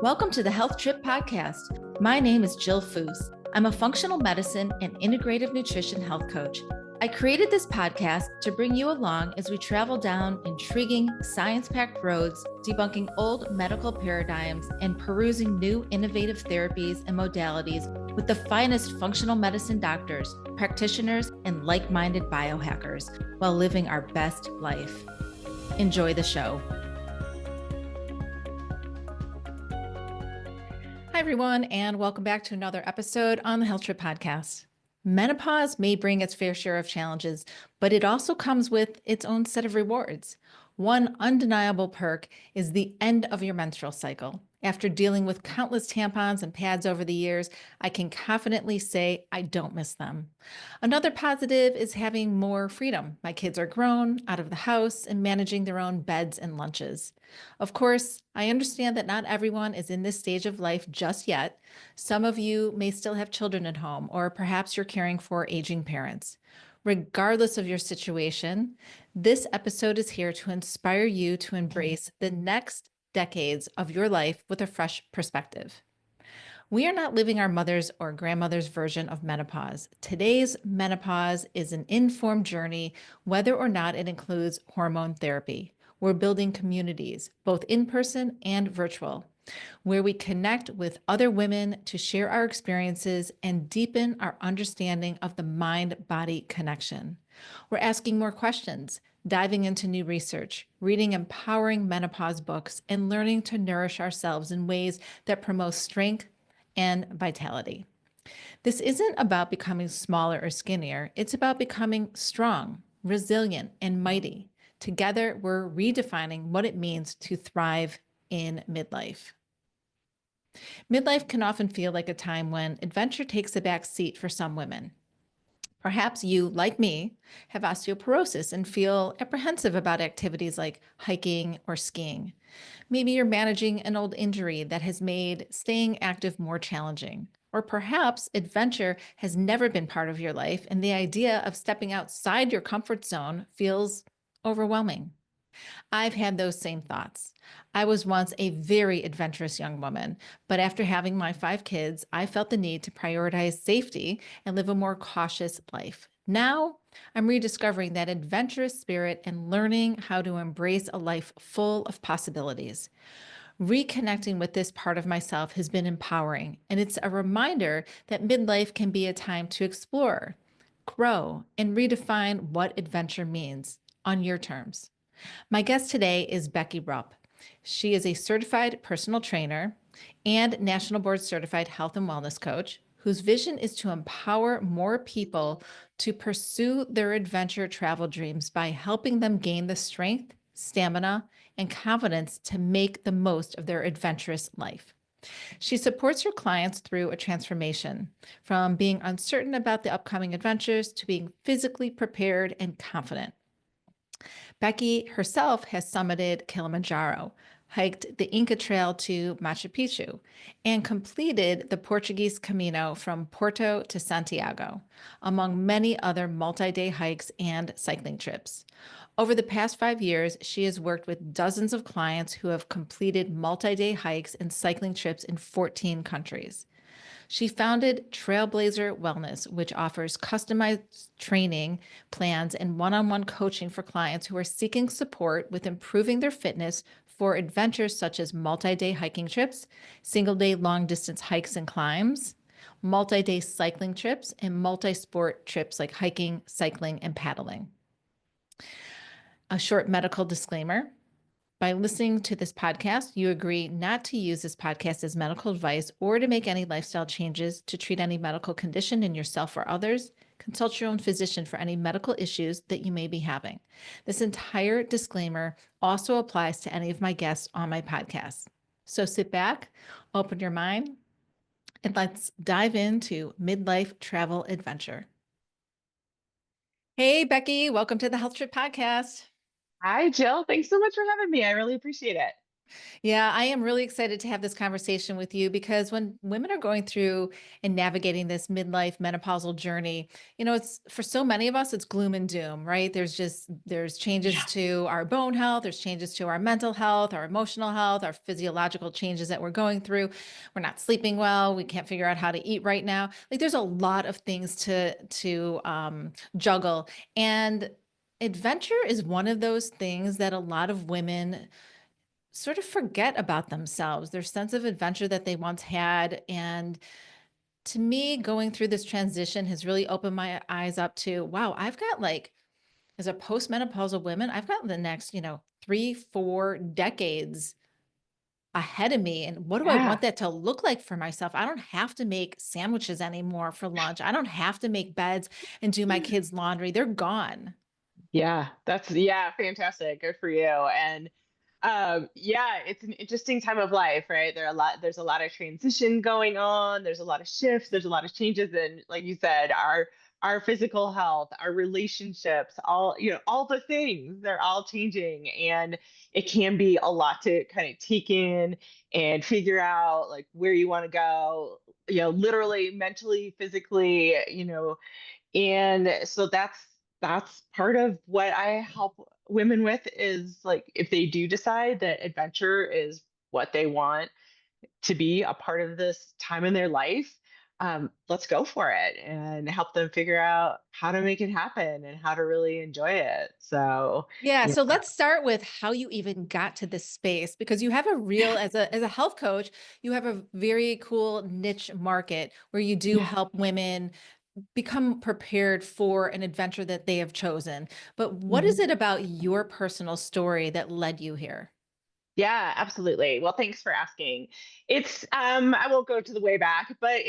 Welcome to the Health Trip Podcast. My name is Jill Foose. I'm a functional medicine and integrative nutrition health coach. I created this podcast to bring you along as we travel down intriguing, science-packed roads, debunking old medical paradigms and perusing new innovative therapies and modalities with the finest functional medicine doctors, practitioners, and like-minded biohackers while living our best life. Enjoy the show. Hi, everyone, and welcome back to another episode on the Health Trip Podcast. Menopause may bring its fair share of challenges, but it also comes with its own set of rewards. One undeniable perk is the end of your menstrual cycle. After dealing with countless tampons and pads over the years, I can confidently say I don't miss them. Another positive is having more freedom. My kids are grown, out of the house, and managing their own beds and lunches. Of course, I understand that not everyone is in this stage of life just yet. Some of you may still have children at home, or perhaps you're caring for aging parents. Regardless of your situation, this episode is here to inspire you to embrace the next decades of your life with a fresh perspective. We are not living our mother's or grandmother's version of menopause. Today's menopause is an informed journey, whether or not it includes hormone therapy. We're building communities, both in person and virtual, where we connect with other women to share our experiences and deepen our understanding of the mind-body connection. We're asking more questions, diving into new research, reading empowering menopause books, and learning to nourish ourselves in ways that promote strength and vitality. This isn't about becoming smaller or skinnier. It's about becoming strong, resilient, and mighty. Together, we're redefining what it means to thrive in midlife. Midlife can often feel like a time when adventure takes a back seat for some women. Perhaps you, like me, have osteoporosis and feel apprehensive about activities like hiking or skiing. Maybe you're managing an old injury that has made staying active more challenging. Or perhaps adventure has never been part of your life and the idea of stepping outside your comfort zone feels overwhelming. I've had those same thoughts. I was once a very adventurous young woman, but after having my 5 kids, I felt the need to prioritize safety and live a more cautious life. Now, I'm rediscovering that adventurous spirit and learning how to embrace a life full of possibilities. Reconnecting with this part of myself has been empowering, and it's a reminder that midlife can be a time to explore, grow, and redefine what adventure means on your terms. My guest today is Becky Rupp. She is a certified personal trainer and National Board Certified Health and Wellness Coach whose vision is to empower more people to pursue their adventure travel dreams by helping them gain the strength, stamina, and confidence to make the most of their adventurous life. She supports her clients through a transformation from being uncertain about the upcoming adventures to being physically prepared and confident. Becky herself has summited Kilimanjaro, hiked the Inca Trail to Machu Picchu, and completed the Portuguese Camino from Porto to Santiago, among many other multi-day hikes and cycling trips. Over the past 5 years, she has worked with dozens of clients who have completed multi-day hikes and cycling trips in 14 countries. She founded Trailblazer Wellness, which offers customized training plans and one-on-one coaching for clients who are seeking support with improving their fitness for adventures such as multi-day hiking trips, single-day long-distance hikes and climbs, multi-day cycling trips, and multi-sport trips like hiking, cycling, and paddling. A short medical disclaimer. By listening to this podcast, you agree not to use this podcast as medical advice or to make any lifestyle changes to treat any medical condition in yourself or others. Consult your own physician for any medical issues that you may be having. This entire disclaimer also applies to any of my guests on my podcast. So sit back, open your mind, and let's dive into midlife travel adventure. Hey, Becky, welcome to the Health Trip Podcast. Hi, Jill. Thanks so much for having me. I really appreciate it. Yeah, I am really excited to have this conversation with you because when women are going through and navigating this midlife menopausal journey, it's for so many of us, it's gloom and doom, right? There's changes Yeah. to our bone health, there's changes to our mental health, our emotional health, our physiological changes that we're going through. We're not sleeping well, we can't figure out how to eat right now. Like there's a lot of things to juggle. And adventure is one of those things that a lot of women sort of forget about themselves, their sense of adventure that they once had. And to me, going through this transition has really opened my eyes up to, wow, I've got like, as a postmenopausal woman, I've got the next, 3, 4 decades ahead of me. And what do I Yeah. want that to look like for myself? I don't have to make sandwiches anymore for lunch. I don't have to make beds and do my kids' laundry. They're gone. Yeah, that's yeah, fantastic. Good for you. And yeah, it's an interesting time of life, right? There's a lot of transition going on, there's a lot of shifts, there's a lot of changes, and like you said, our physical health, our relationships, all all the things, they're all changing. And it can be a lot to kind of take in and figure out like where you want to go, literally, mentally, physically, and so that's part of what I help women with, is like if they do decide that adventure is what they want to be a part of this time in their life, let's go for it and help them figure out how to make it happen and how to really enjoy it. So, Yeah, yeah. so let's start with how you even got to this space because you have a real as a health coach, you have a very cool niche market where you do Yeah. help women become prepared for an adventure that they have chosen. But what is Mhm. it about your personal story that led you here? Yeah, absolutely. Well, thanks for asking. It's I won't go to the way back, but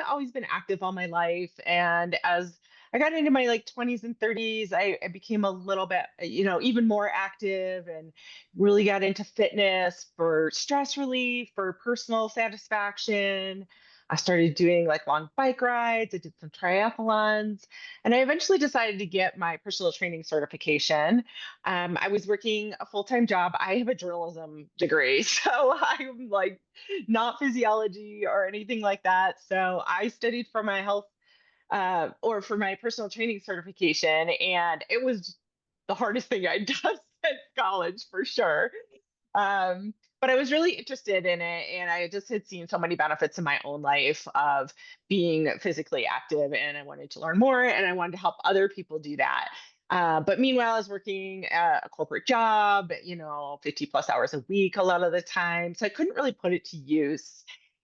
always been active all my life, and as I got into my like 20s and 30s, I became a little bit, even more active, and really got into fitness for stress relief, for personal satisfaction. I started doing like long bike rides, I did some triathlons, and I eventually decided to get my personal training certification. I was working a full time job. I have a journalism degree, so I'm like not physiology or anything like that. So I studied for my health or for my personal training certification, and it was the hardest thing I'd done since college for sure. But I was really interested in it, and I just had seen so many benefits in my own life of being physically active, and I wanted to learn more, and I wanted to help other people do that. But meanwhile, I was working a corporate job, 50 plus hours a week a lot of the time. So I couldn't really put it to use.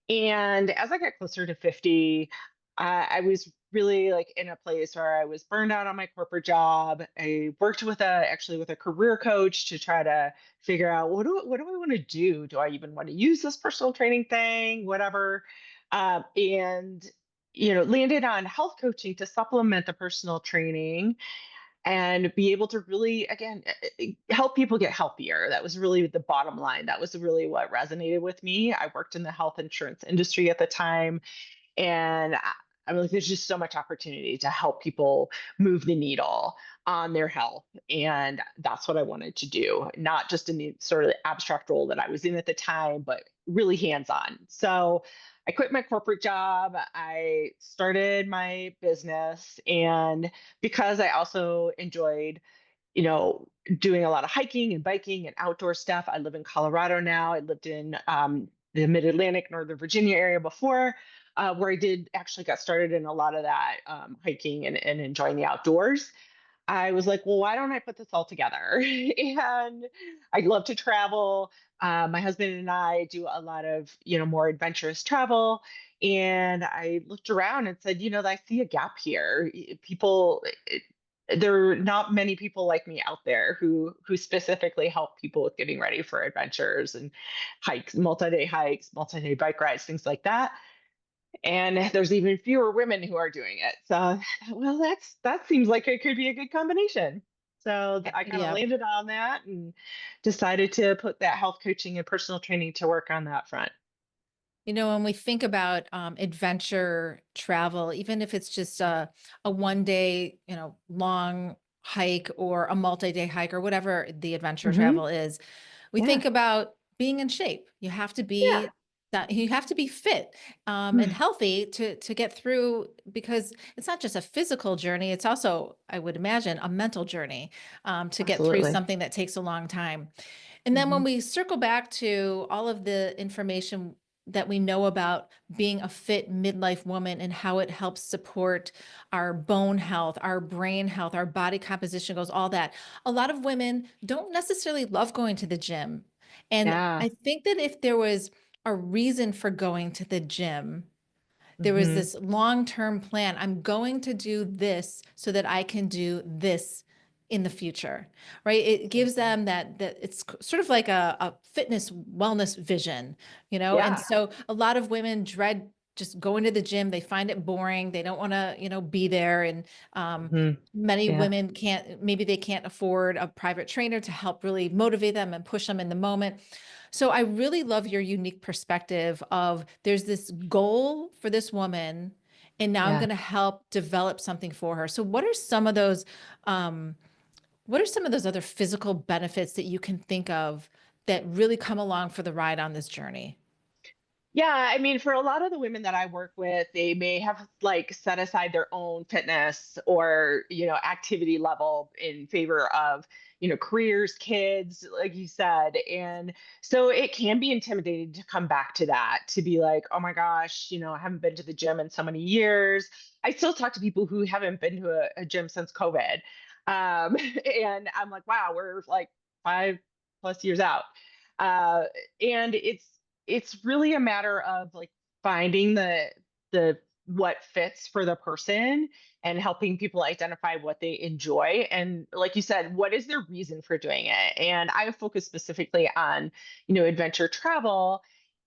And as I got closer to 50, I was really like in a place where I was burned out on my corporate job. I worked with a career coach to try to figure out what do I want to do? Do I even want to use this personal training thing? Whatever. And landed on health coaching to supplement the personal training and be able to really, again, help people get healthier. That was really the bottom line. That was really what resonated with me. I worked in the health insurance industry at the time, and I'm like, there's just so much opportunity to help people move the needle on their health. And that's what I wanted to do, not just in the sort of abstract role that I was in at the time, but really hands on. So I quit my corporate job. I started my business. And because I also enjoyed, you know, doing a lot of hiking and biking and outdoor stuff, I live in Colorado now. I lived in the Mid Atlantic, Northern Virginia area before, where I did actually got started in a lot of that hiking and enjoying the outdoors. I was like, well, why don't I put this all together? And I love to travel. My husband and I do a lot of, more adventurous travel. And I looked around and said, I see a gap here. There are not many people like me out there who specifically help people with getting ready for adventures and hikes, multi-day bike rides, things like that. And there's even fewer women who are doing it. So, well, that seems like it could be a good combination. So I kind of Yeah. landed on that and decided to put that health coaching and personal training to work on that front. When we think about adventure travel, even if it's just a 1 day, long hike or a multi-day hike or whatever the adventure Hmm. travel is, we Yeah. think about being in shape. You have to Yeah. be that you have to be fit and Mm, healthy to get through, because it's not just a physical journey, it's also, I would imagine, a mental journey to get through absolutely. something that takes a long time. And then when Mhm. we circle back to all of the information that we know about being a fit midlife woman and how it helps support our bone health, our brain health, our body composition goes, all that. A lot of women don't necessarily love going to the gym. And Yeah. I think that if there was a reason for going to the gym, there was Mhm. this long-term plan. I'm going to do this so that I can do this in the future, right? It gives Mhm. them that it's sort of like a fitness wellness vision, And Yeah. so a lot of women dread just going to the gym. They find it boring. They don't want to, be there. And Mhm. many Yeah. women can't, maybe they can't afford a private trainer to help really motivate them and push them in the moment. So I really love your unique perspective of there's this goal for this woman, and now I'm Yeah. going to help develop something for her. So um, what are some of those other physical benefits that you can think of that really come along for the ride on this journey? Yeah, I mean, for a lot of the women that I work with, they may have like set aside their own fitness or, activity level in favor of, careers, kids, like you said. And so it can be intimidating to come back to that, to be like, oh my gosh, I haven't been to the gym in so many years. I still talk to people who haven't been to a gym since COVID. Um, and I'm like, wow, we're like 5+ years out. Uh, and it's really a matter of like finding the what fits for the person and helping people identify what they enjoy, and like you said, what is their reason for doing it. And I focus specifically on adventure travel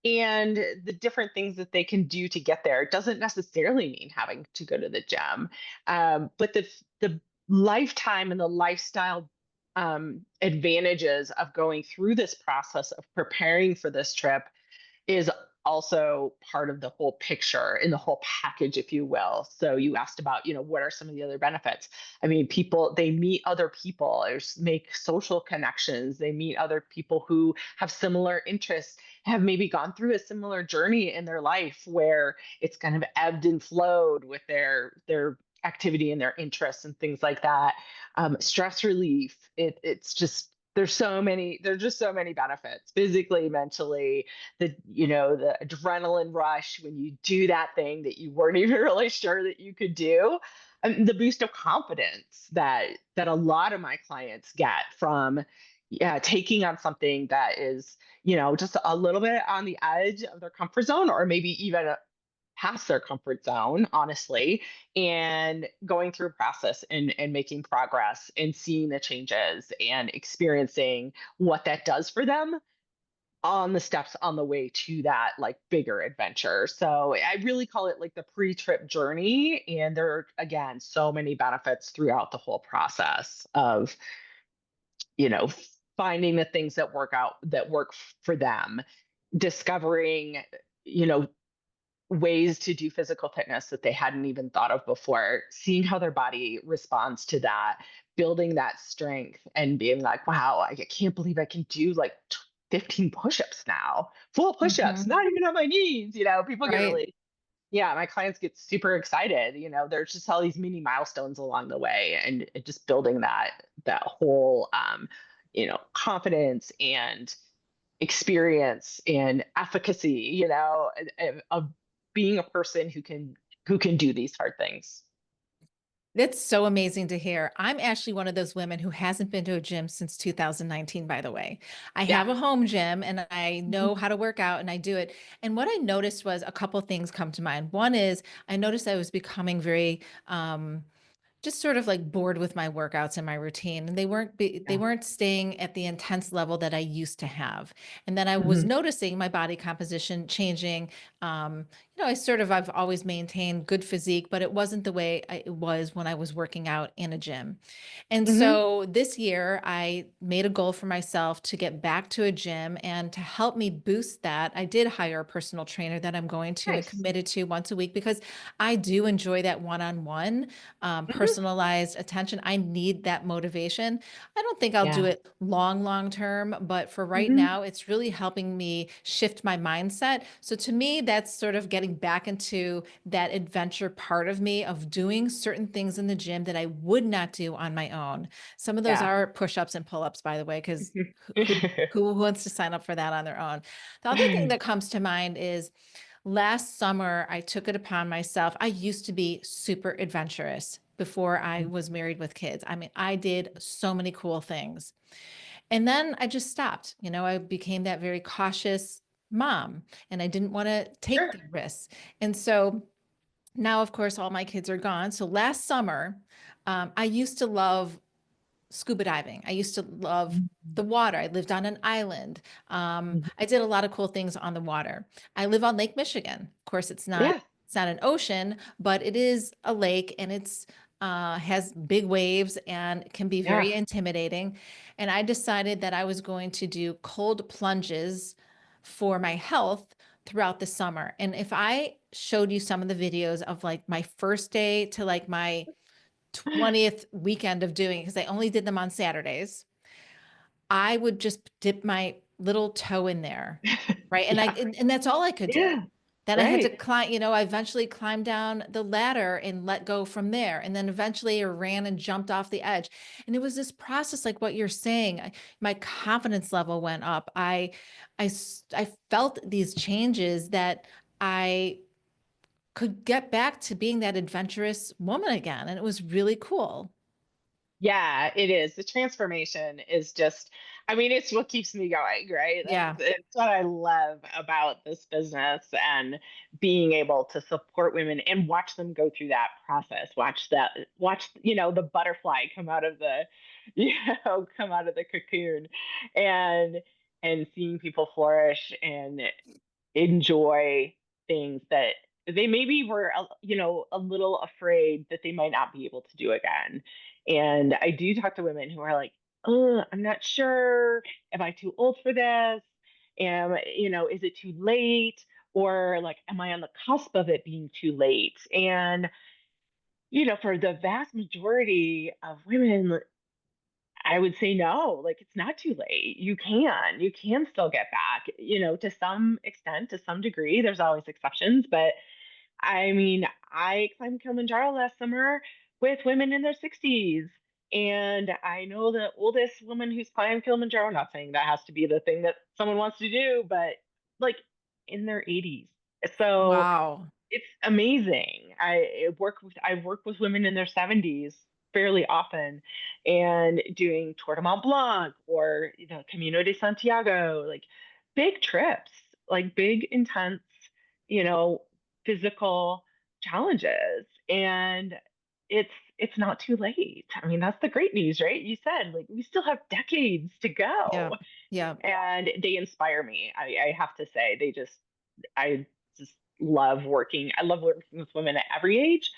and the different things that they can do to get there. It doesn't necessarily mean having to go to the gym, but the lifetime and the lifestyle advantages of going through this process of preparing for this trip is also part of the whole picture in the whole package, if you will. So you asked about, what are some of the other benefits? I mean, people, they meet other people, make social connections. They meet other people who have similar interests, have maybe gone through a similar journey in their life where it's kind of ebbed and flowed with their activity and their interests and things like that. Stress relief. It's just there's just so many benefits physically, mentally, the adrenaline rush when you do that thing that you weren't even really sure that you could do, and the boost of confidence that a lot of my clients get from, yeah, taking on something that is, just a little bit on the edge of their comfort zone, or maybe even past their comfort zone, honestly, and going through a process and making progress and seeing the changes and experiencing what that does for them on the steps on the way to that like bigger adventure. So I really call it like the pre-trip journey. And there are, again, so many benefits throughout the whole process of, you know, finding the things that work for them, discovering, you know, ways to do physical fitness that they hadn't even thought of before, seeing how their body responds to that, building that strength and being like, wow, I can't believe I can do like 15 push-ups now, full push-ups, Mhm. not even on my knees. People get Right. really, yeah, my clients get super excited. There's just all these mini milestones along the way, and just building that whole confidence and experience and efficacy, of being a person who can do these hard things. That's so amazing to hear. I'm actually one of those women who hasn't been to a gym since 2019, by the way. I Yeah. have a home gym and I Mhm. know how to work out and I do it. And what I noticed was a couple things come to mind. One is I noticed I was becoming very just sort of like bored with my workouts and my routine, and they Yeah. weren't staying at the intense level that I used to have. And then I was Mhm. noticing my body composition changing. I've always maintained good physique, but it wasn't the way it was when I was working out in a gym. And Mhm. so this year, I made a goal for myself to get back to a gym, and to help me boost that, I did hire a personal trainer that I'm going to and Nice. committed to once a week, because I do enjoy that one-on-one Mhm. personalized attention. I need that motivation. I don't think I'll do Yeah. it long term, but for right Hmm. now, it's really helping me shift my mindset. So to me, that's sort of getting back into that adventure part of me of doing certain things in the gym that I would not do on my own. Some of those Yeah. are push-ups and pull-ups, by the way, because who wants to sign up for that on their own? The other thing that comes to mind is last summer, I took it upon myself. I used to be super adventurous before I was married with kids. I mean, I did so many cool things. And then I just stopped. I became that very cautious mom and I didn't want to take Sure. the risks. And so now, of course, all my kids are gone. So last summer, I used to love scuba diving. I used to love Mhm. the water. I lived on an island. Mhm. I did a lot of cool things on the water. I live on Lake Michigan. Of course, Yeah. it's not an ocean, but it is a lake and it's has big waves and can be Yeah. very intimidating. And I decided that I was going to do cold plunges for my health throughout the summer. And if I showed you some of the videos of like my first day to like my 20th weekend of doing it, because I only did them on Saturdays, I would just dip my little toe in there. Right. And Yeah. that's all I could do. Yeah. Then I had to Right. climb, I eventually climbed down the ladder and let go from there. And then eventually I ran and jumped off the edge. And it was this process, like what you're saying. My confidence level went up. I felt these changes that I could get back to being that adventurous woman again. And it was really cool. Yeah, it is. The transformation is just, I mean, it's what keeps me going, right? Yeah. It's what I love about this business and being able to support women and watch them go through that process. Watch, the butterfly come out of the, you come out of the cocoon and seeing people flourish and enjoy things that they maybe were a little afraid that they might not be able to do again. And I do talk to women who are like, oh, I'm not sure, am I too old for this, is it too late, or like am I on the cusp of it being too late? And for the vast majority of women, I would say no, like it's not too late. You can still get back, to some extent, to some degree. There's always exceptions, but I mean, I climbed Kilimanjaro last summer with women in their 60s. And I know the oldest woman who's climbed Kilimanjaro, not saying that has to be the thing that someone wants to do, but like in their 80s. So Wow. it's amazing. I've worked with women in their 70s fairly often and doing Tour de Mont Blanc or Camino de Santiago, like big trips, like big intense, you know, physical challenges. And it's not too late. I mean, that's the great news, right? You said like we still have decades to Yeah. go. Yeah. And they inspire me. I have to say, I just love working. I love working with women at every age.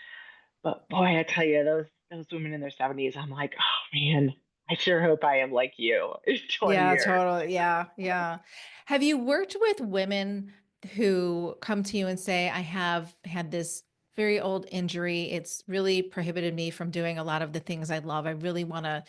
But boy, I tell you, those women in their 70s, I'm like, oh man, I sure hope I am like you in 20 Yeah, years. totally. Yeah, yeah. Have you worked with women who come to you and say, I have had this very old injury. It's really prohibited me from doing a lot of the things I love. I really want to,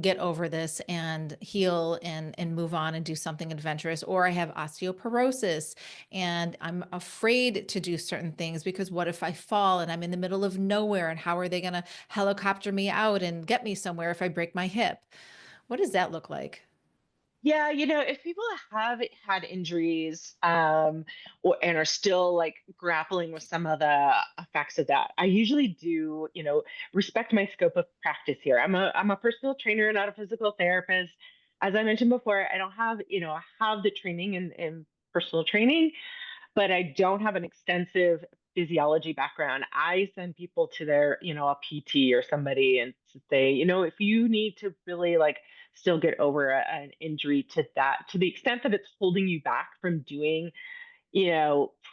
get over this and heal and move on and do something adventurous. Or I have osteoporosis and I'm afraid to do certain things because what if I fall and I'm in the middle of nowhere and how are they going to helicopter me out and get me somewhere if I break my hip? What does that look like? Yeah, if people have had injuries, and are still like grappling with some of the effects of that, I usually do, respect my scope of practice here. I'm a personal trainer, not a physical therapist. As I mentioned before, I don't have, I have the training in personal training, but I don't have an extensive physiology background. I send people to their, a PT or somebody and to say, if you need to really like still get over an injury to that, to the extent that it's holding you back from doing,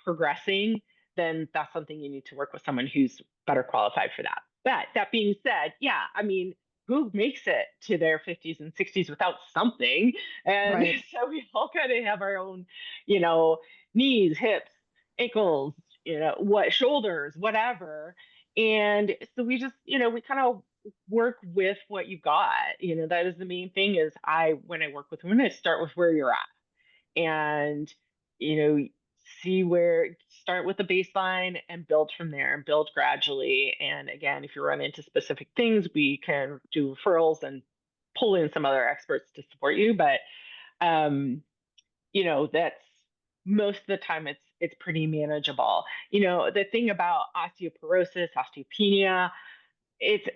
progressing, then that's something you need to work with someone who's better qualified for that. But that being said, yeah, I mean, who makes it to their 50s and 60s without something? And Right. so we all kind of have our own, you know, knees, hips, ankles, what shoulders, whatever. And so we just, we kind of work with what you got. That is the main thing is when I work with women, I start with where you're at and, you know, see where, start with the baseline and build from there and build gradually. And again, if you run into specific things, we can do referrals and pull in some other experts to support you. But, um, that's most of the time it's pretty manageable. The thing about osteoporosis, osteopenia, it's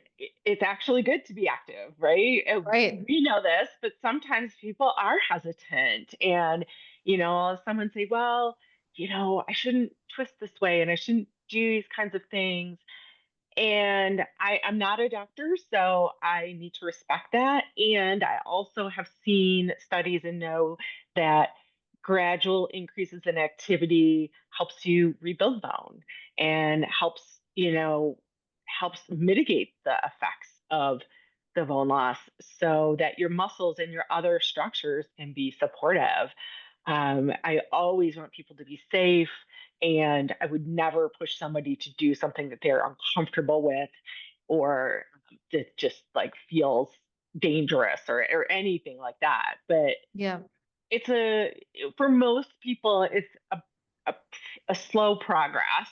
it's actually good to be active, right? Right. We know this, but sometimes people are hesitant, and someone say, "Well, I shouldn't twist this way, and I shouldn't do these kinds of things." And I'm not a doctor, so I need to respect that. And I also have seen studies and know that gradual increases in activity helps you rebuild bone and helps mitigate the effects of the bone loss so that your muscles and your other structures can be supportive. I always want people to be safe, and I would never push somebody to do something that they're uncomfortable with or that just like feels dangerous or anything like that. But Yeah. it's for most people, it's a, a slow progress,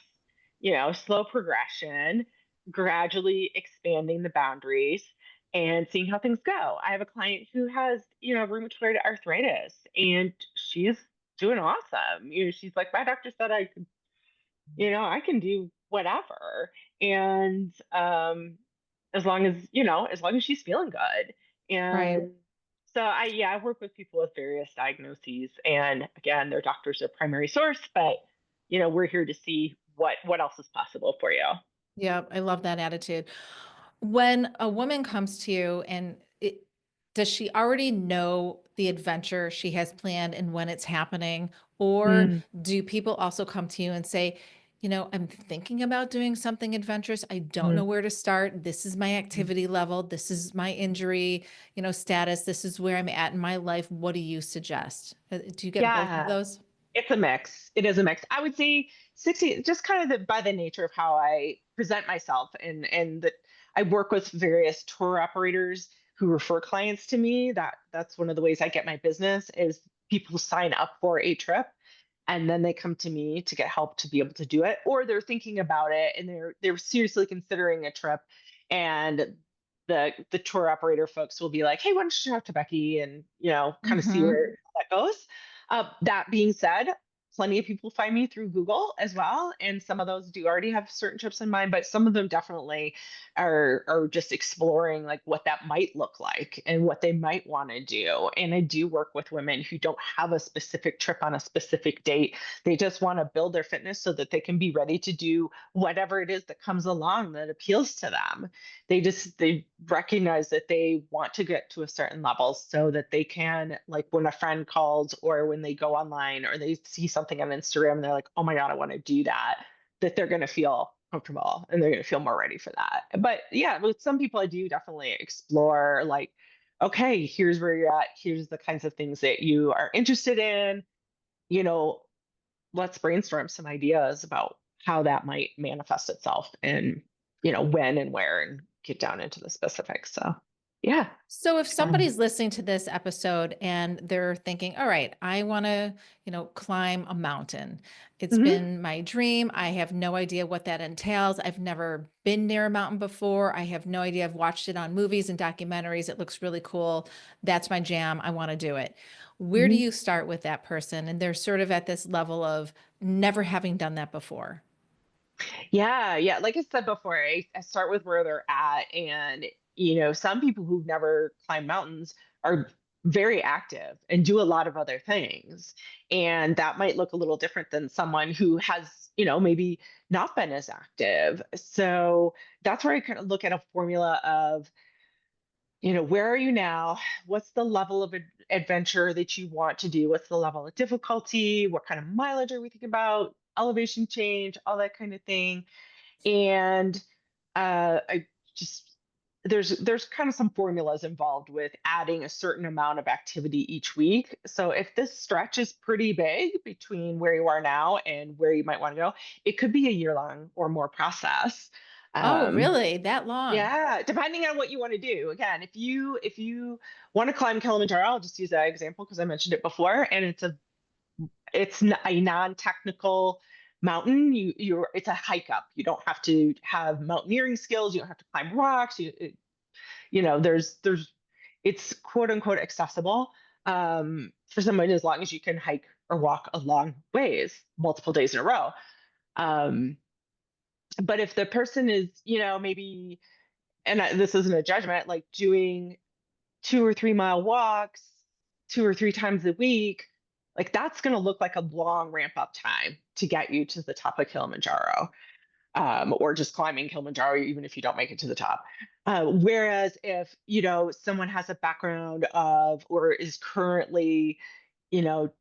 slow progression, gradually expanding the boundaries and seeing how things go. I have a client who has, rheumatoid arthritis, and she's doing awesome. She's like, my doctor said I can do whatever. And as long as she's feeling good. Right. And so I work with people with various diagnoses. And again, their doctor's their primary source, but we're here to see what else is possible for you. Yeah, I love that attitude. When a woman comes to you does she already know the adventure she has planned and when it's happening? Or Mm, do people also come to you and say, I'm thinking about doing something adventurous. I don't know mm, where to start. This is my mm. activity level. This is my injury, status. This is where I'm at in my life. What do you suggest? Do you get both of Yeah. those? It's a mix. It is a mix. I would say 60, just kind of by the nature of how I present myself and that I work with various tour operators who refer clients to me. That's one of the ways I get my business is people sign up for a trip and then they come to me to get help to be able to do it, or they're thinking about it and they're seriously considering a trip, and the tour operator folks will be like, hey, why don't you talk to Becky and kind of see Hmm. where that goes. That being said, plenty of people find me through Google as well, and some of those do already have certain trips in mind, but some of them definitely are just exploring like what that might look like and what they might want to do. And I do work with women who don't have a specific trip on a specific date. They just want to build their fitness so that they can be ready to do whatever it is that comes along that appeals to them. They recognize that they want to get to a certain level so that they can, like when a friend calls or when they go online or they see something on Instagram and they're like, oh my god, I want to do that they're going to feel comfortable and they're going to feel more ready for that. But yeah, with some people I do definitely explore like, okay, here's where you're at, here's the kinds of things that you are interested in, you know let's brainstorm some ideas about how that might manifest itself and when and where, and get down into the specifics. So yeah. So if um, somebody's listening to this episode and they're thinking, all right, I want to, climb a mountain. It's mhm. been my dream. I have no idea what that entails. I've never been near a mountain before. I have no idea. I've watched it on movies and documentaries. It looks really cool. That's my jam. I want to do it. Where do Mhm. you start with that person? And they're sort of at this level of never having done that before. Yeah, like I said before, I start with where they're at. And some people who've never climbed mountains are very active and do a lot of other things, and that might look a little different than someone who has maybe not been as active. So that's where I kind of look at a formula of where are you now? What's the level of adventure that you want to do? What's the level of difficulty? What kind of mileage are we thinking about? Elevation change, all that kind of thing. And I just there's kind of some formulas involved with adding a certain amount of activity each week. So if this stretch is pretty big between where you are now and where you might want to go, it could be a year long or more process. Oh, Um, really? That long? yeah, depending on what you want to do. Again, if you want to climb Kilimanjaro, I'll just use that example because I mentioned it before, and a non-technical mountain. It's a hike up. You don't have to have mountaineering skills. You don't have to climb rocks. There's it's quote unquote accessible for someone as long as you can hike or walk a long ways, multiple days in a row. Um, but if the person is, maybe, and this isn't a judgment, like doing 2 or 3 mile walks 2 or 3 times a week, like that's going to look like a long ramp up time to get you to the top of Kilimanjaro, or just climbing Kilimanjaro, even if you don't make it to the top. Whereas if, someone has a background of or is currently, you know,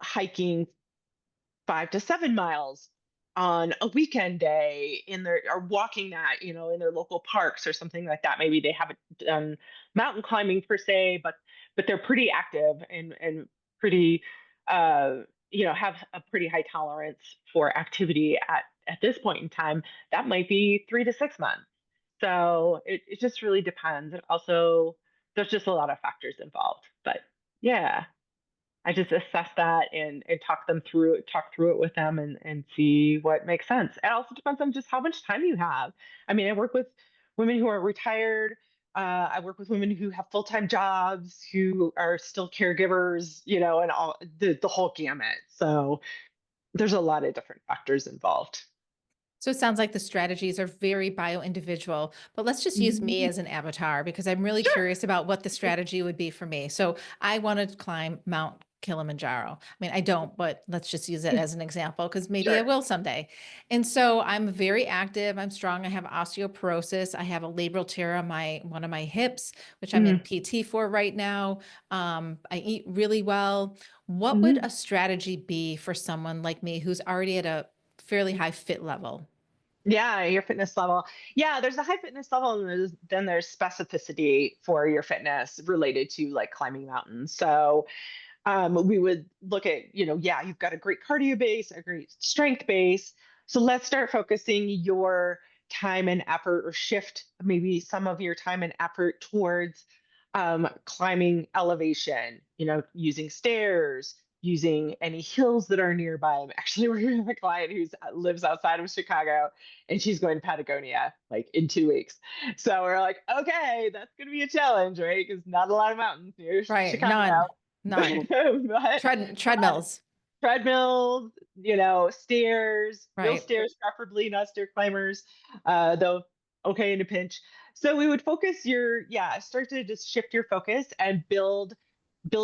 hiking 5 to 7 miles on a weekend day in their or walking that in their local parks or something like that, maybe they haven't done mountain climbing per se, but they're pretty active and pretty have a pretty high tolerance for activity at this point in time. That might be 3 to 6 months. So it just really depends, and also there's just a lot of factors involved. But yeah, I just assess that and talk through it with them and see what makes sense. It also depends on just how much time you have. I mean, I work with women who are retired. I work with women who have full-time jobs, who are still caregivers, and all the whole gamut. So there's a lot of different factors involved. So it sounds like the strategies are very bio individual, but let's just use me Mhm. as an avatar because I'm really Sure. curious about what the strategy would be for me. So I want to climb Mount Kilimanjaro. I mean, I don't, but let's just use it as an example because maybe I Sure. will someday. And so I'm very active. I'm strong. I have osteoporosis. I have a labral tear on my one of my hips, which I'm in Mm-hmm. PT for right now. I eat really well. What would Mm-hmm. a strategy be for someone like me who's already at a fairly high fit level? Yeah, your fitness level. Yeah, there's a high fitness level, and then there's specificity for your fitness related to like climbing mountains. So we would look at, yeah, you've got a great cardio base, a great strength base. So let's start focusing your time and effort, or shift maybe some of your time and effort towards climbing elevation, using stairs, using any hills that are nearby. I'm actually working with a client who lives outside of Chicago, and she's going to Patagonia like in 2 weeks. So we're like, okay, that's going to be a challenge, right? Because not a lot of mountains near Right. Chicago. None. but, None. but Treadmills. treadmills, stairs, real Right. stairs, preferably not stair climbers, though okay in a pinch. So we would start to just shift your focus and build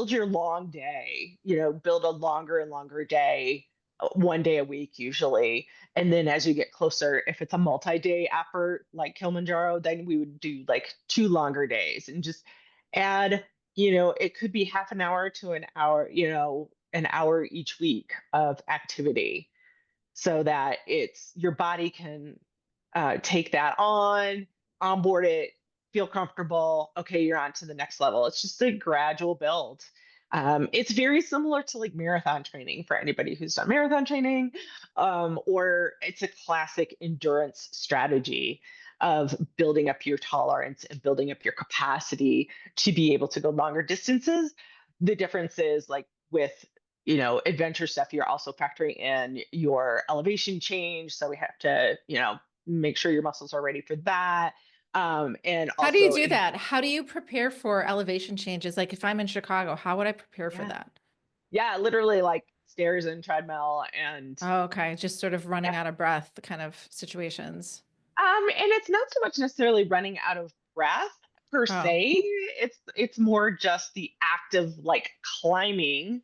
your long day, build a longer and longer day, one day a week usually. And then as you get closer, if it's a multi-day effort like Kilimanjaro, then we would do like 2 longer days and just add, it could be half an hour to an hour, an hour each week of activity, so that it's your body can take that onboard it, feel comfortable. Okay, you're on to the next level. It's just a gradual build. It's very similar to like marathon training for anybody who's done marathon training, or it's a classic endurance strategy of building up your tolerance and building up your capacity to be able to go longer distances. The difference is like with adventure stuff, you're also factoring in your elevation change. So we have to, make sure your muscles are ready for that. And How do you also, do that? How do you prepare for elevation changes? Like if I'm in Chicago, how would I prepare for yeah, that? yeah, literally like stairs and treadmill and Oh, okay. Just sort of running yeah. out of breath kind of situations. And it's not so much necessarily running out of breath per Oh, se. It's more just the act of like climbing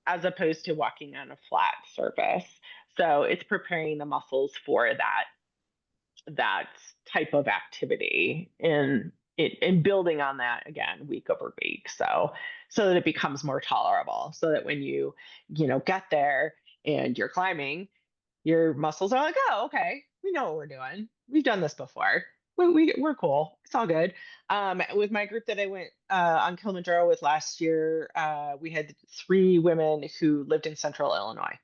as opposed to walking on a flat surface. So it's preparing the muscles for that type of activity and building on that again week over week, so that it becomes more tolerable, so that when you get there and you're climbing, your muscles are like, oh, okay, we know what we're doing, we've done this before, we're cool, it's all good. With my group that I went on Kilimanjaro with last year, we had 3 women who lived in central Illinois.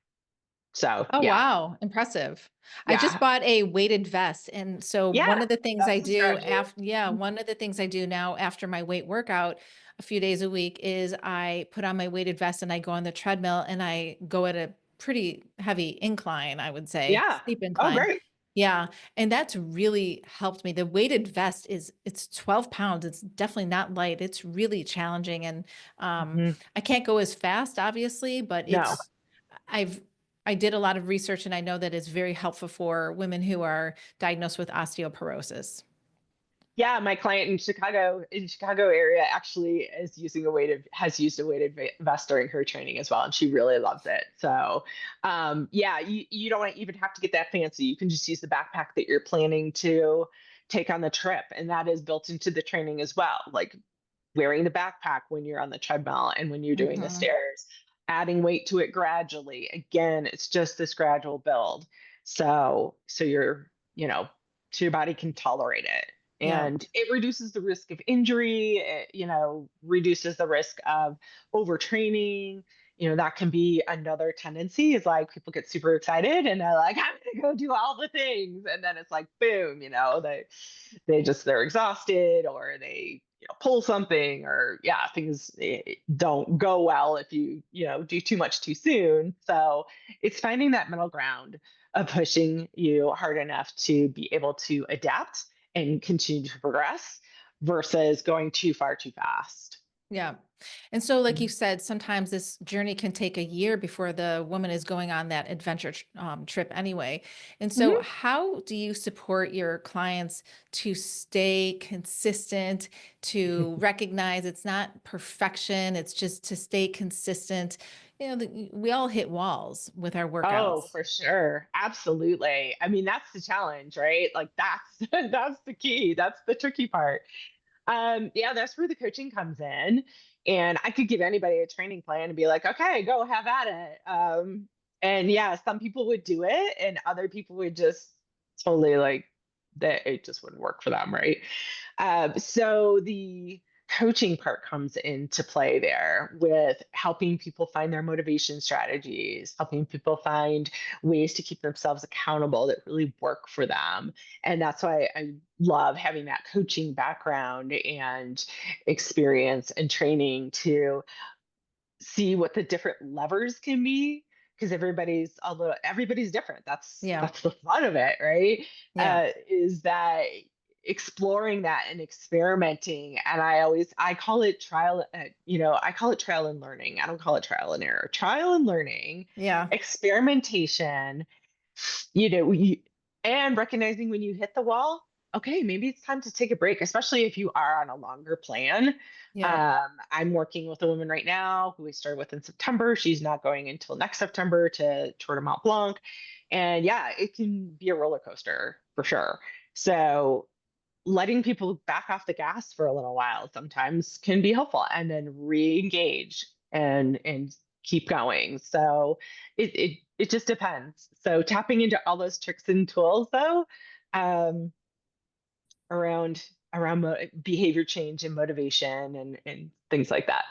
So Oh, yeah, wow. Impressive. I just yeah, bought a weighted vest. And so yeah. one of the things That's I the do strategy. after, yeah, Mhm. one of the things I do now after my weight workout a few days a week is I put on my weighted vest and I go on the treadmill and I go at a pretty heavy incline, I would say, Yeah. steep Oh, incline. great. Yeah. And that's really helped me. The weighted vest it's 12 pounds. It's definitely not light. It's really challenging. And Mhm. I can't go as fast, obviously, but No. I've I did a lot of research and I know that it's very helpful for women who are diagnosed with osteoporosis. Yeah, my client in Chicago area actually is using a weighted has used a weighted vest during her training as well, and she really loves it. So, yeah, you don't even have to get that fancy. You can just use the backpack that you're planning to take on the trip, and that is built into the training as well. Like wearing the backpack when you're on the treadmill and when you're doing the Mhm. stairs, adding weight to it gradually. Again, it's just this gradual build. So you're, so your body can tolerate it. Yeah. And it reduces the risk of injury, it, reduces the risk of overtraining. That can be another tendency is like people get super excited and they're like, I'm gonna go do all the things. And then it's like, boom, they're exhausted or they pull something or yeah things don't go well if you do too much too soon. So it's finding that middle ground of pushing you hard enough to be able to adapt and continue to progress versus going too far too fast. Yeah. And so, like you said, sometimes this journey can take a year before the woman is going on that adventure trip anyway. And so, Mhm. how do you support your clients to stay consistent, to recognize it's not perfection, it's just to stay consistent? We all hit walls with our Oh, workouts. for sure. Absolutely. I mean, that's the challenge, right? Like that's that's the key. That's the tricky part. Yeah, that's where the coaching comes in. And I could give anybody a training plan and be like, okay, go have at it. And yeah, some people would do it and other people would just totally like that it just wouldn't work for them, right? So the coaching part comes into play there with helping people find their motivation strategies, helping people find ways to keep themselves accountable that really work for them. And that's why I love having that coaching background and experience and training to see what the different levers can be because everybody's different. that's Yeah. that's the fun of it, right? Yeah. Is that exploring that and experimenting. And I call it I call it trial and learning. I don't call it trial and error. Trial and learning, Yeah. experimentation, you know you, and recognizing when you hit the wall, okay, maybe it's time to take a break, especially if you are on a longer plan. Yeah. I'm working with a woman right now who we started with in September. She's not going until next September to Tour de Mont Blanc. And yeah, it can be a roller coaster for sure. So letting people back off the gas for a little while sometimes can be helpful and then re-engage and keep going. So it just depends. So tapping into all those tricks and tools though, um, around behavior change and motivation and things like that.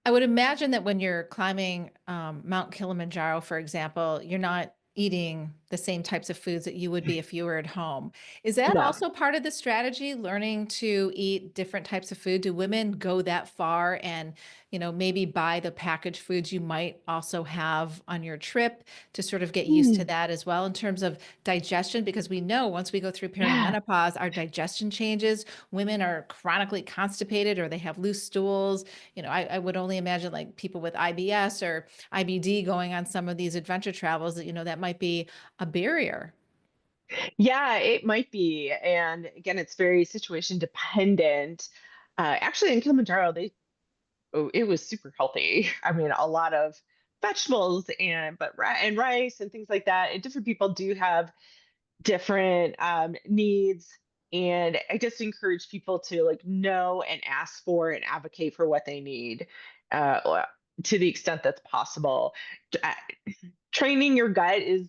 I would imagine that when you're climbing Mount Kilimanjaro, for example, you're not eating the same types of foods that you would be if you were at home. Is that No. also part of the strategy, learning to eat different types of food? Do women go that far and, maybe buy the packaged foods you might also have on your trip to sort of get used to Mm, that as well in terms of digestion? Because we know once we go through yeah. perimenopause, our digestion changes. Women are chronically constipated or they have loose stools. I would only imagine like people with IBS or IBD going on some of these adventure travels that, that might be a barrier. Yeah, it might be. And again, it's very situation dependent. Actually, in Kilimanjaro, it was super healthy. I mean, a lot of vegetables and rice and things like that. And different people do have different needs. And I just encourage people to like know and ask for and advocate for what they need to the extent that's possible. Uh, Training your gut is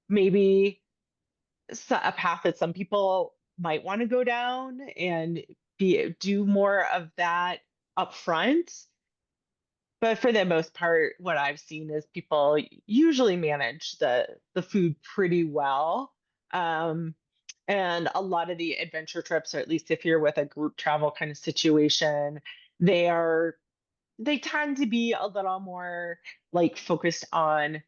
maybe a path that some people might want to go down and do more of that up front. but for the most part, what I've seen is people usually manage the food pretty well. Um, and a lot of the adventure trips, or at least if you're with a group travel kind of situation, they are they tend to be a little more like focused on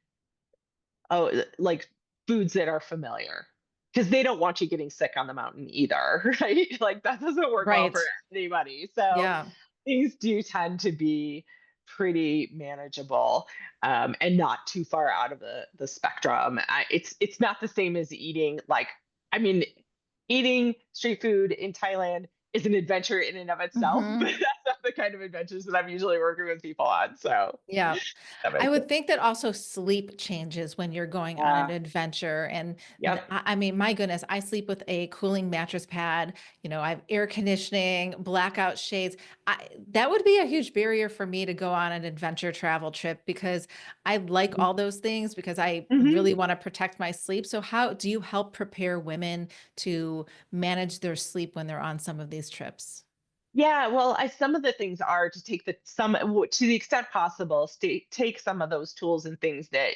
like foods that are familiar because they don't want you getting sick on the mountain either, right? Like that doesn't work well Right. for anybody. So Yeah. things do tend to be pretty manageable, and not too far out of the spectrum. It's not the same as eating like, I mean, eating street food in Thailand is an adventure in and of itself, but Hmm. that's not the kind of adventures that I'm usually working with people on. So Yeah. that I makes would sense. think that also sleep changes when you're going on an Yeah. adventure. And Yep. I mean, my goodness, I sleep with a cooling mattress pad. I have air conditioning, blackout shades. That would be a huge barrier for me to go on an adventure travel trip because I like all those things because I Mhm. really want to protect my sleep. So, how do you help prepare women to manage their sleep when they're on some of these trips? Yeah, well, some of the things are to take to the extent possible, take some of those tools and things that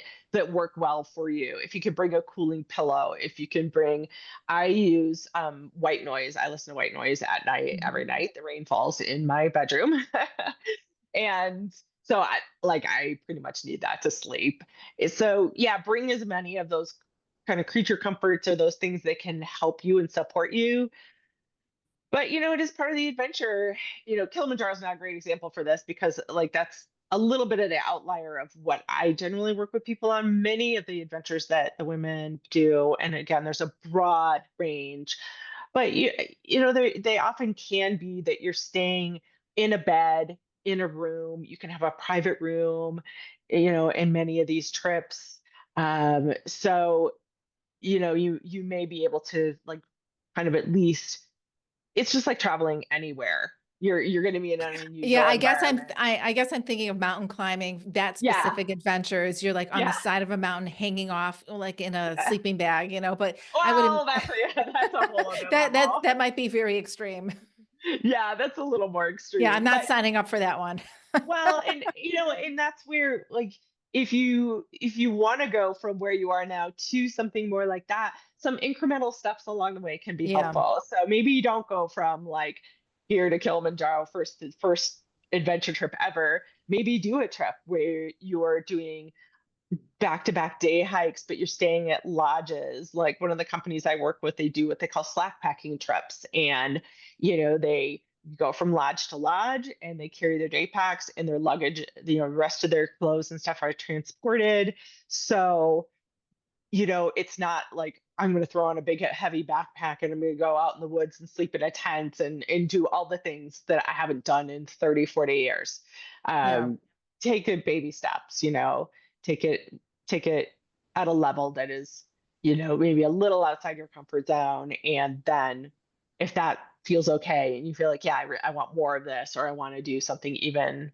work well for you. If you could bring a cooling pillow, if you can bring, I use white noise. I listen to white noise at night every Mhm. night. The rain falls in my bedroom, and so I pretty much need that to sleep. So yeah, bring as many of those kind of creature comforts or those things that can help you and support you, but it is part of the adventure. Kilimanjaro is not a great example for this because like that's a little bit of the outlier of what I generally work with people on. Many of the adventures that the women do, and again, there's a broad range, but they often can be that you're staying in a bed in a room. You can have a private room, in many of these trips. So you may be able to like kind of at least, it's just like traveling anywhere. You're going to be in an Yeah, unusual environment. I guess I'm thinking of mountain climbing, that Yeah, specific adventures. You're like on the yeah, side of a mountain hanging off like in a yeah. sleeping bag, but I wouldn't Well, that's a whole other that level. might be very extreme. Yeah, that's a little more Yeah, I'm extreme. not But signing up for that one. well, and that's where like if you want to go from where you are now to something more like that, some incremental steps along the way can be Yeah. helpful. So maybe you don't go from like here to Kilimanjaro first adventure trip ever. Maybe do a trip where you're doing back-to-back day hikes, but you're staying at lodges. Like one of the companies I work with, they do what they call slack packing trips. And, they go from lodge to lodge and they carry their day packs and their luggage, the rest of their clothes and stuff are transported. So, it's not like I'm going to throw on a big heavy backpack and I'm going to go out in the woods and sleep in a tent and do all the things that I haven't done in 30, 40 years. Yeah. Um, take good baby steps, take it, take it at a level that is, maybe a little outside your comfort zone. And then if that feels okay and you feel like, yeah, I want more of this, or I want to do something even,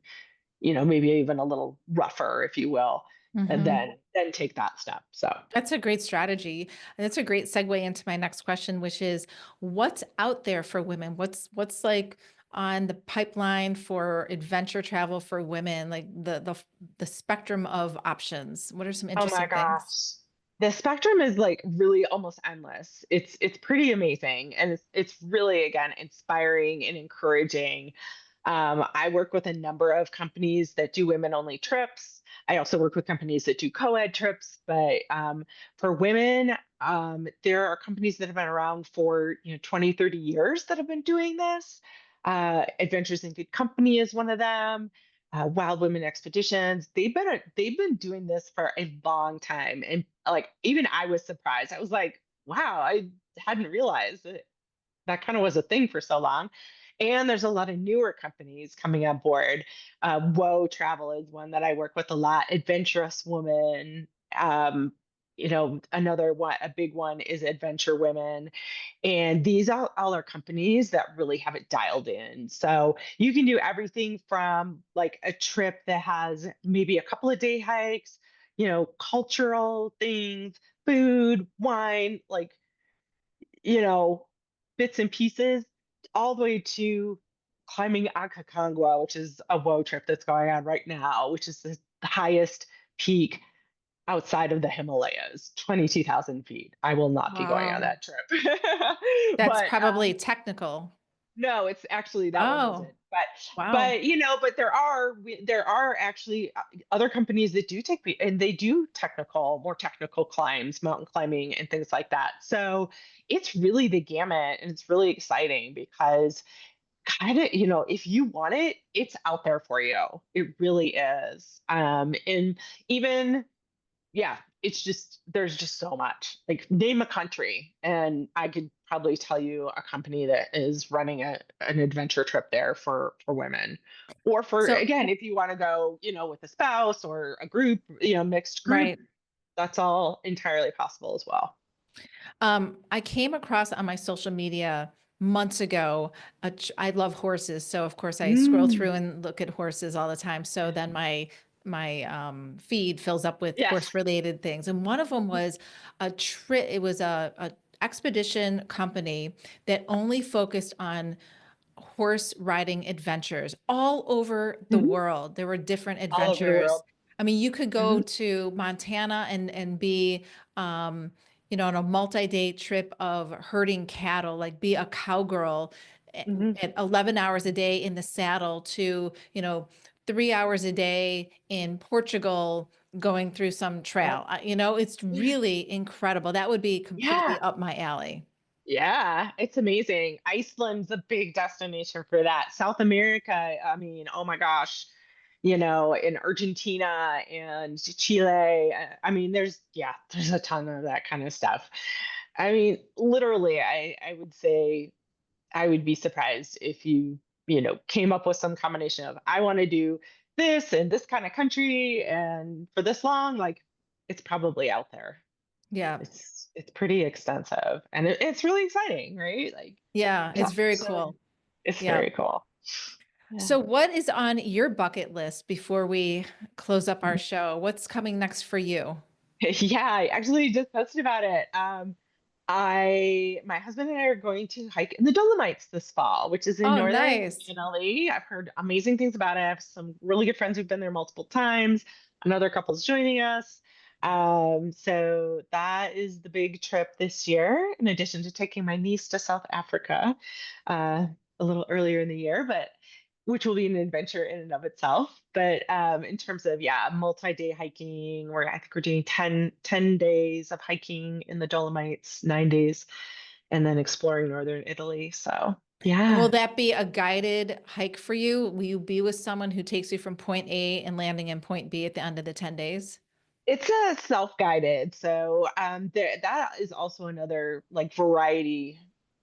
maybe even a little rougher, if you will, and Hmm. then take that step. So. That's a great strategy. And that's a great segue into my next question, which is what's out there for women? What's like on the pipeline for adventure travel for women, like the spectrum of options. What are some Oh my interesting things? gosh. The spectrum is like really almost endless. It's pretty amazing, and it's really again inspiring and encouraging. I work with a number of companies that do women only trips. I also work with companies that do co-ed trips, but for women, there are companies that have been around for 20, 30 years that have been doing this. Adventures in Good Company is one of them. Wild Women Expeditions. They've been doing this for a long time, and like even I was surprised. I was like, wow, I hadn't realized that kind of was a thing for so long. And there's a lot of newer companies coming on board. Woe Travel is one that I work with a lot. Adventurous Woman. Another one, a big one is Adventure Women. And these all are companies that really have it dialed in. So you can do everything from like a trip that has maybe a couple of day hikes, cultural things, food, wine, like, you know, bits and pieces, all the way to climbing Aconcagua, which is a woe trip that's going on right now, which is the highest peak outside of the Himalayas, 22,000 feet. I will not be going on Wow. that trip. That's But probably technical. no, it's actually that one Oh, isn't. But wow. but there are actually other companies that do and they do more technical climbs, mountain climbing and things like that. So it's really the gamut, and it's really exciting because kind of, if you want it, it's out there for you. It really is. And even, yeah, it's just, there's just so much. Like, name a country, and I could probably tell you a company that is running an adventure trip there for women. Or for, So, again, if you want to go, with a spouse or a group, mixed group, right. that's all entirely possible as well. I came across on my social media months ago. I love horses, so of course I scroll through Mm. and look at horses all the time. So then my feed fills up with Yes. horse related things, and one of them was a trip. It was a expedition company that only focused on horse riding adventures all over the Mhm. world. There were different All over the adventures. world. I mean, you could go Hmm. to Montana and be, um, on a multi-day trip of herding cattle, like be a cowgirl Hmm. at 11 hours a day in the saddle to, 3 hours a day in Portugal going through some Yep. trail. It's really incredible. That would be Yeah. completely up my alley. Yeah, it's amazing. Iceland's a big destination for that. South America, I mean, oh my gosh, in Argentina and Chile. I mean, there's a ton of that kind of stuff. I mean, literally, I would say I would be surprised if you came up with some combination of, I want to do this and this kind of country and for this long, like, it's probably out there. Yeah. It's pretty extensive, and it's really exciting, right? Like, Yeah, there's it's very so cool. it's Yeah. very cool. Yeah. So, what is on your bucket list before we close up our show? What's coming next for you? Yeah, I actually just posted about it. My husband and I are going to hike in the Dolomites this fall, which is in Oh, northern nice. Italy. I've heard amazing things about it. I have some really good friends who've been there multiple times. Another couple's joining us. So that is the big trip this year, in addition to taking my niece to South Africa, uh, a little earlier in the year, but which will be an adventure in and of itself. But in terms of, yeah, multi-day hiking, I think we're doing ten days of hiking in the Dolomites, 9 days, and then exploring northern Italy. So And will yeah, that be a guided hike for you? Will you be with someone who takes you from point A and landing in point B at the end of the 10 days? it's a self-guided. So that is also another, like, variety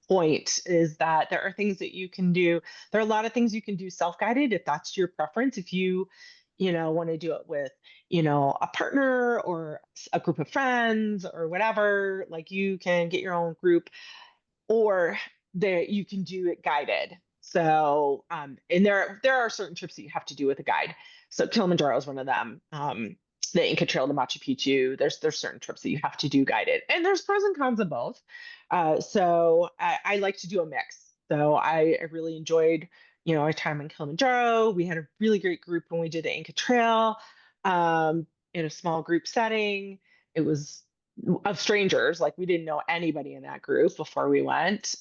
point, is that there are things that you can do. There are a lot of things you can do self-guided if that's your preference. If you want to do it with, a partner or a group of friends or whatever, like, you can get your own group, or that you can do it guided. So, and there are certain trips that you have to do with a guide. So Kilimanjaro is one of them. The Inca Trail to Machu Picchu. There's certain trips that you have to do guided, and there's pros and cons of both. So I like to do a mix. So I really enjoyed, our time in Kilimanjaro. We had a really great group when we did the Inca Trail, um, in a small group setting. It was of strangers. Like, we didn't know anybody in that group before we went.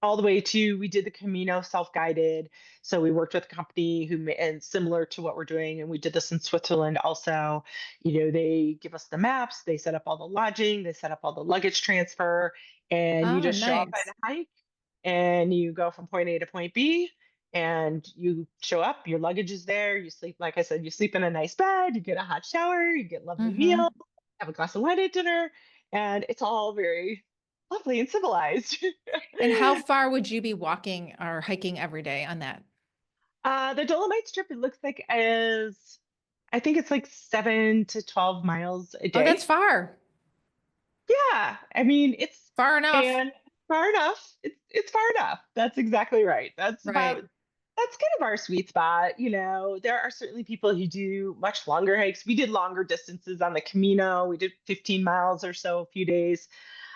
All the way to, we did the Camino self-guided. So we worked with a company and similar to what we're doing, and we did this in Switzerland also. They give us the maps, they set up all the lodging, they set up all the luggage transfer, and you Oh, just show up at nice. a hike, and you go from point A to point B. And you show up, your luggage is there. You sleep, like I said, you sleep in a nice bed, you get a hot shower, you get lovely meals, Hmm. have a glass of wine at dinner, and it's all very lovely and civilized. And how far would you be walking or hiking every day on that? The Dolomites trip, it looks like, I think it's like 7 to 12 miles a Oh, that's day. far. Yeah, I mean, Far enough. and far enough. It's far enough. That's exactly right. Right. That's kind of our sweet spot. There are certainly people who do much longer hikes. We did longer distances on the Camino. We did 15 miles or so, a few days.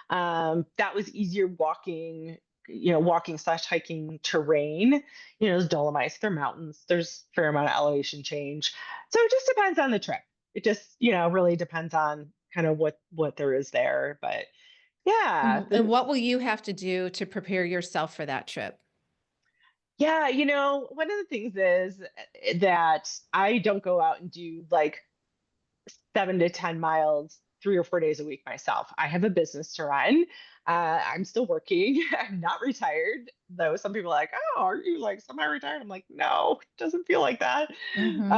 That was easier walking walking slash hiking terrain. There's Dolomites, there are mountains, there's a fair amount of elevation change. So it just depends on the trip. It just, really depends on kind of what there is there. But yeah, And what will you have to do to prepare yourself for that trip? yeah, one of the things is that I don't go out and do like 7 to 10 miles 3 or 4 days a week myself. I have a business to run. I'm still working. I'm not retired, though. Some people are like, "Oh, are you like semi-retired?" I'm like, "No, it doesn't feel like that." Hmm.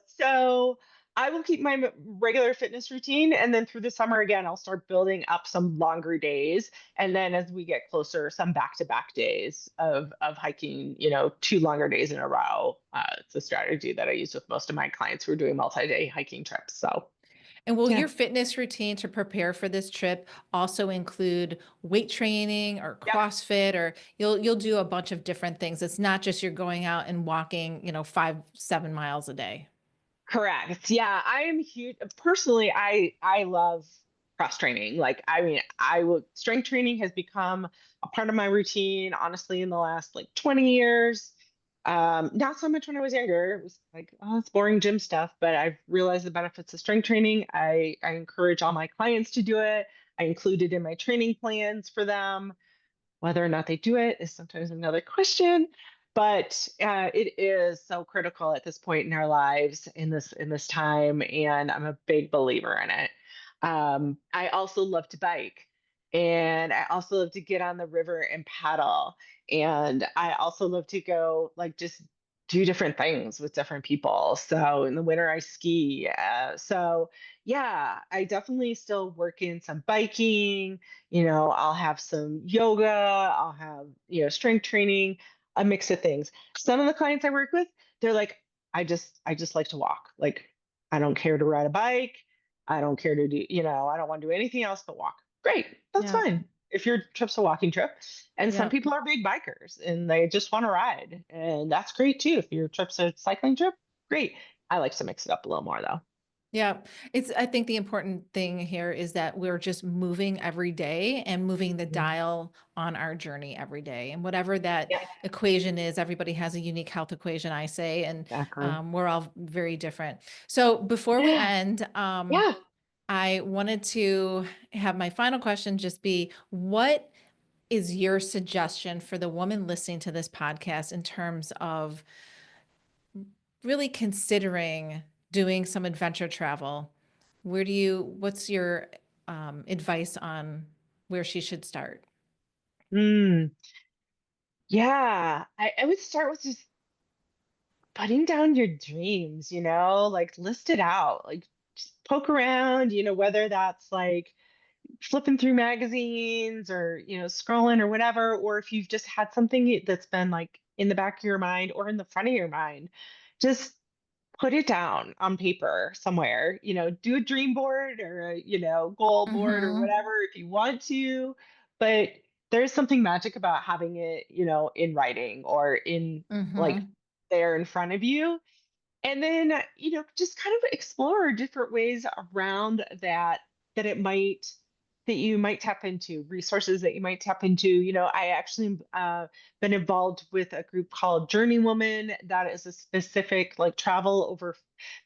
So I will keep my regular fitness routine, and then through the summer again, I'll start building up some longer days, and then as we get closer, some back-to-back days of hiking. 2 longer days in a row. It's a strategy that I use with most of my clients who are doing multi-day hiking trips. So. And will Yeah. your fitness routine to prepare for this trip also include weight training or Yep. CrossFit, or you'll do a bunch of different things? It's not just you're going out and walking, 5, 7 miles a day. Correct. Yeah, I am huge. Personally, I love cross training. Like, I mean, I would strength training has become a part of my routine, honestly, in the last like 20 years. Not so much when I was younger. It was like, oh, it's boring gym stuff, but I've realized the benefits of strength training. I encourage all my clients to do it. I include it in my training plans for them. Whether or not they do it is sometimes another question, but it is so critical at this point in our lives in this time, and I'm a big believer in it. I also love to bike, and I also love to get on the river and paddle, and I also love to go like just do different things with different people. So in the winter, I ski. So yeah, I definitely still work in some biking. I'll have some yoga, I'll have, strength training, a mix of things. Some of the clients I work with, they're like, I just like to walk. Like, I don't care to ride a bike. I don't care to do, I don't want to do anything else but walk. Great. That's Yeah. fine. If your trip's a walking trip. And some Yeah. people are big bikers and they just want to ride. And that's great too. If your trip's a cycling trip, great. I like to mix it up a little more though. Yeah. I think the important thing here is that we're just moving every day and moving the Mhm. dial on our journey every day. And whatever that Yeah, equation is, everybody has a unique health equation, I say, and exactly. we're all very different. So before we Yeah. end, Yeah. I wanted to have my final question just be, what is your suggestion for the woman listening to this podcast in terms of really considering doing some adventure travel? What's your advice on where she should start? Mm, yeah. I would start with just putting down your dreams, like list it out, like just poke around, whether that's like flipping through magazines or, scrolling or whatever, or if you've just had something that's been like in the back of your mind or in the front of your mind, just put it down on paper somewhere, do a dream board or a, goal board or Mm-hmm. whatever if you want to. But there's something magic about having it, in writing or in like Mm-hmm. there in front of you. And then, just kind of explore different ways around that you might tap into, resources that you might tap into. I actually been involved with a group called Journey Woman that is a specific like travel over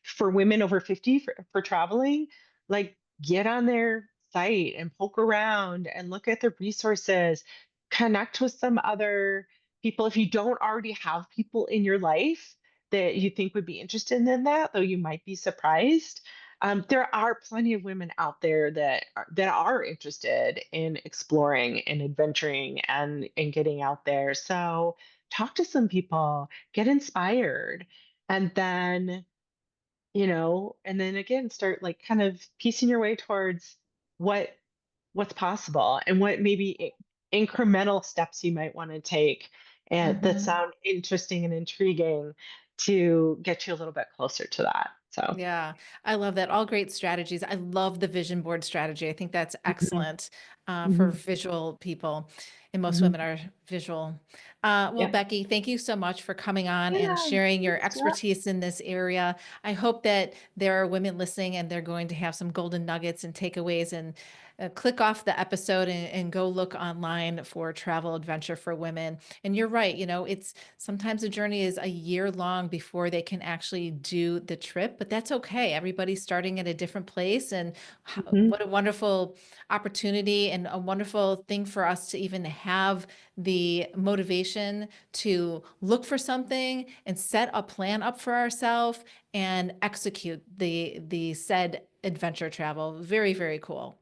for women over 50 for traveling. Like, get on their site and poke around and look at the resources, connect with some other people. If you don't already have people in your life that you think would be interested in that, though you might be surprised. There are plenty of women out there that are interested in exploring and adventuring and getting out there. So talk to some people, get inspired, and then and then again start like kind of piecing your way towards what what's possible and what maybe incremental steps you might want to take and that Mm-hmm. sound interesting and intriguing to get you a little bit closer to that. So, Yeah, I love that. All great strategies. I love the vision board strategy. I think that's mhm. excellent. for Mhm. visual people, and most Mhm. women are visual. Well, Yeah. Becky, thank you so much for coming on and Yeah. sharing your Thanks, Jill. expertise in this area. I hope that there are women listening and they're going to have some golden nuggets and takeaways, and click off the episode and go look online for travel adventure for women. And you're right, it's sometimes the journey is a year long before they can actually do the trip, but that's okay. Everybody's starting at a different place. And Mhm. what a wonderful opportunity and a wonderful thing for us to even have the motivation to look for something and set a plan up for ourselves and execute the said adventure travel. Very, very cool.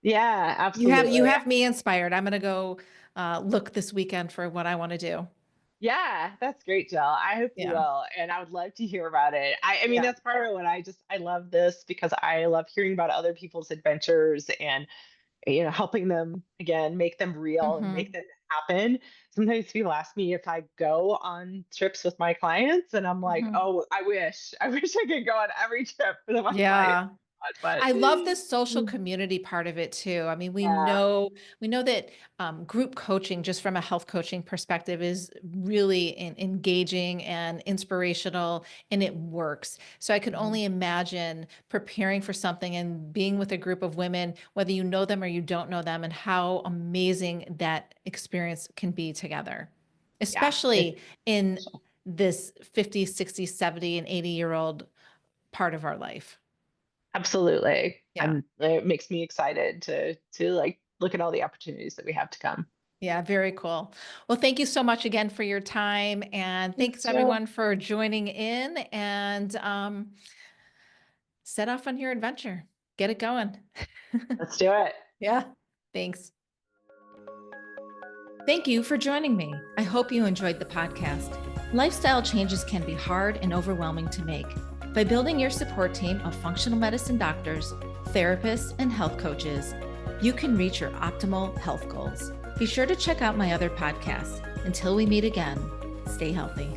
Yeah, You absolutely. have me inspired. I'm gonna go look this weekend for what I want to do. Yeah, that's great, Jill. I hope you Yeah. will, and I would love to hear about it. I mean, Yeah. that's part of what I love this because I love hearing about other people's adventures and helping them again, make them real and make Hmm. them happen. Sometimes people ask me if I go on trips with my clients, and I'm like, Hmm. oh, I wish I could go on every trip with my clients, Yeah. but I love the social community part of it too. I mean, yeah, we know that group coaching, just from a health coaching perspective, is really engaging and inspirational, and it works. So I could mhm, only imagine preparing for something and being with a group of women, whether you know them or you don't know them, and how amazing that experience can be together, yeah, it's especially in this 50, 60, 70, and 80-year-old part of our life. absolutely. Yeah. It makes me excited to like look at all the opportunities that we have to come. Yeah, very cool. Well, thank you so much again for your time. And thanks Thanks, Jill. everyone for joining in, and set off on your adventure. Get it going. Let's do it. Yeah. Thanks. Thank you for joining me. I hope you enjoyed the podcast. Lifestyle changes can be hard and overwhelming to make. By building your support team of functional medicine doctors, therapists, and health coaches, you can reach your optimal health goals. Be sure to check out my other podcasts. Until we meet again, stay healthy.